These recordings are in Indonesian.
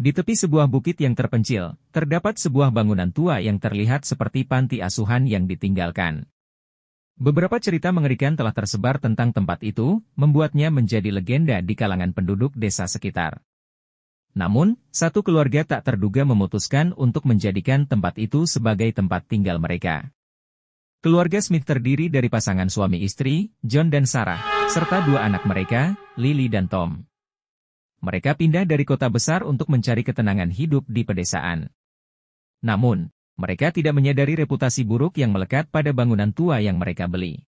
Di tepi sebuah bukit yang terpencil, terdapat sebuah bangunan tua yang terlihat seperti panti asuhan yang ditinggalkan. Beberapa cerita mengerikan telah tersebar tentang tempat itu, membuatnya menjadi legenda di kalangan penduduk desa sekitar. Namun, satu keluarga tak terduga memutuskan untuk menjadikan tempat itu sebagai tempat tinggal mereka. Keluarga Smith terdiri dari pasangan suami istri, John dan Sarah, serta dua anak mereka, Lily dan Tom. Mereka pindah dari kota besar untuk mencari ketenangan hidup di pedesaan. Namun, mereka tidak menyadari reputasi buruk yang melekat pada bangunan tua yang mereka beli.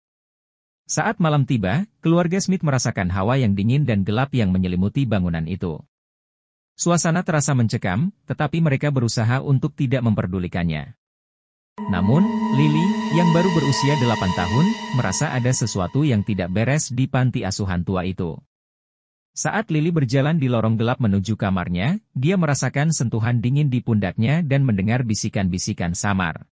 Saat malam tiba, keluarga Smith merasakan hawa yang dingin dan gelap yang menyelimuti bangunan itu. Suasana terasa mencekam, tetapi mereka berusaha untuk tidak memperdulikannya. Namun, Lily, yang baru berusia 8 tahun, merasa ada sesuatu yang tidak beres di panti asuhan tua itu. Saat Lily berjalan di lorong gelap menuju kamarnya, dia merasakan sentuhan dingin di pundaknya dan mendengar bisikan-bisikan samar.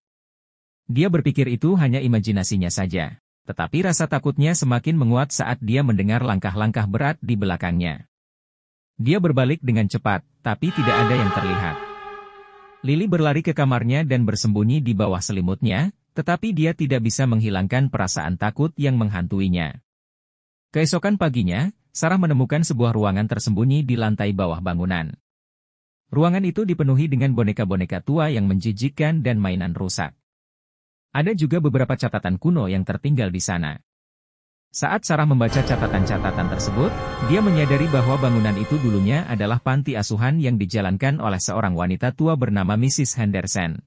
Dia berpikir itu hanya imajinasinya saja, tetapi rasa takutnya semakin menguat saat dia mendengar langkah-langkah berat di belakangnya. Dia berbalik dengan cepat, tapi tidak ada yang terlihat. Lily berlari ke kamarnya dan bersembunyi di bawah selimutnya, tetapi dia tidak bisa menghilangkan perasaan takut yang menghantuinya. Keesokan paginya, Sarah menemukan sebuah ruangan tersembunyi di lantai bawah bangunan. Ruangan itu dipenuhi dengan boneka-boneka tua yang menjijikkan dan mainan rusak. Ada juga beberapa catatan kuno yang tertinggal di sana. Saat Sarah membaca catatan-catatan tersebut, dia menyadari bahwa bangunan itu dulunya adalah panti asuhan yang dijalankan oleh seorang wanita tua bernama Mrs. Henderson.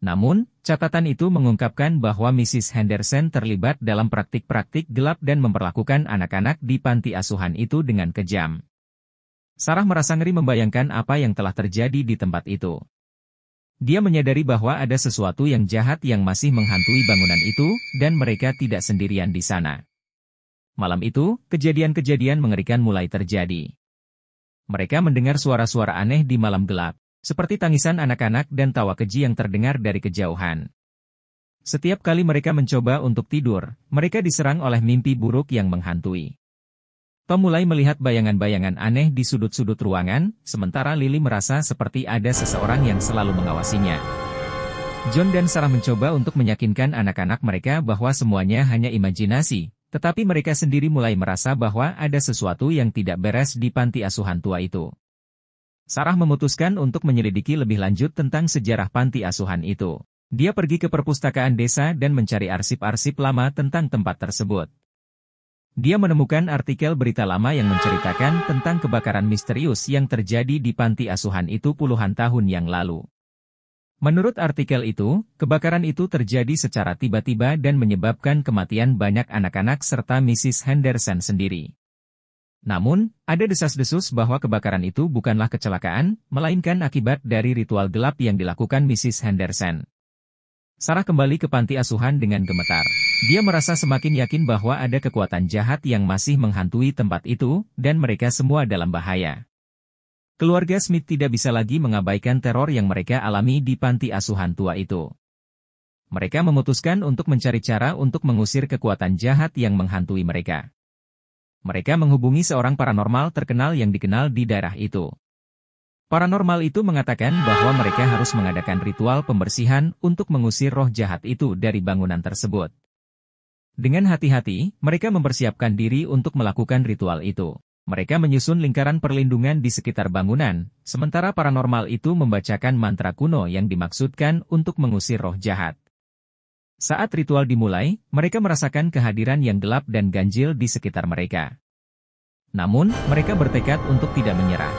Namun, catatan itu mengungkapkan bahwa Mrs. Henderson terlibat dalam praktik-praktik gelap dan memperlakukan anak-anak di panti asuhan itu dengan kejam. Sarah merasa ngeri membayangkan apa yang telah terjadi di tempat itu. Dia menyadari bahwa ada sesuatu yang jahat yang masih menghantui bangunan itu, dan mereka tidak sendirian di sana. Malam itu, kejadian-kejadian mengerikan mulai terjadi. Mereka mendengar suara-suara aneh di malam gelap, seperti tangisan anak-anak dan tawa keji yang terdengar dari kejauhan. Setiap kali mereka mencoba untuk tidur, mereka diserang oleh mimpi buruk yang menghantui. Tom mulai melihat bayangan-bayangan aneh di sudut-sudut ruangan, sementara Lily merasa seperti ada seseorang yang selalu mengawasinya. John dan Sarah mencoba untuk meyakinkan anak-anak mereka bahwa semuanya hanya imajinasi, tetapi mereka sendiri mulai merasa bahwa ada sesuatu yang tidak beres di panti asuhan tua itu. Sarah memutuskan untuk menyelidiki lebih lanjut tentang sejarah panti asuhan itu. Dia pergi ke perpustakaan desa dan mencari arsip-arsip lama tentang tempat tersebut. Dia menemukan artikel berita lama yang menceritakan tentang kebakaran misterius yang terjadi di panti asuhan itu puluhan tahun yang lalu. Menurut artikel itu, kebakaran itu terjadi secara tiba-tiba dan menyebabkan kematian banyak anak-anak serta Mrs. Henderson sendiri. Namun, ada desas-desus bahwa kebakaran itu bukanlah kecelakaan, melainkan akibat dari ritual gelap yang dilakukan Mrs. Henderson. Sarah kembali ke panti asuhan dengan gemetar. Dia merasa semakin yakin bahwa ada kekuatan jahat yang masih menghantui tempat itu, dan mereka semua dalam bahaya. Keluarga Smith tidak bisa lagi mengabaikan teror yang mereka alami di panti asuhan tua itu. Mereka memutuskan untuk mencari cara untuk mengusir kekuatan jahat yang menghantui mereka. Mereka menghubungi seorang paranormal terkenal yang dikenal di daerah itu. Paranormal itu mengatakan bahwa mereka harus mengadakan ritual pembersihan untuk mengusir roh jahat itu dari bangunan tersebut. Dengan hati-hati, mereka mempersiapkan diri untuk melakukan ritual itu. Mereka menyusun lingkaran perlindungan di sekitar bangunan, sementara paranormal itu membacakan mantra kuno yang dimaksudkan untuk mengusir roh jahat. Saat ritual dimulai, mereka merasakan kehadiran yang gelap dan ganjil di sekitar mereka. Namun, mereka bertekad untuk tidak menyerah.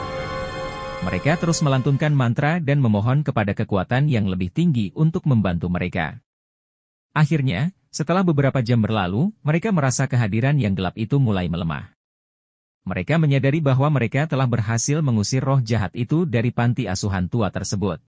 Mereka terus melantunkan mantra dan memohon kepada kekuatan yang lebih tinggi untuk membantu mereka. Akhirnya, setelah beberapa jam berlalu, mereka merasa kehadiran yang gelap itu mulai melemah. Mereka menyadari bahwa mereka telah berhasil mengusir roh jahat itu dari panti asuhan tua tersebut.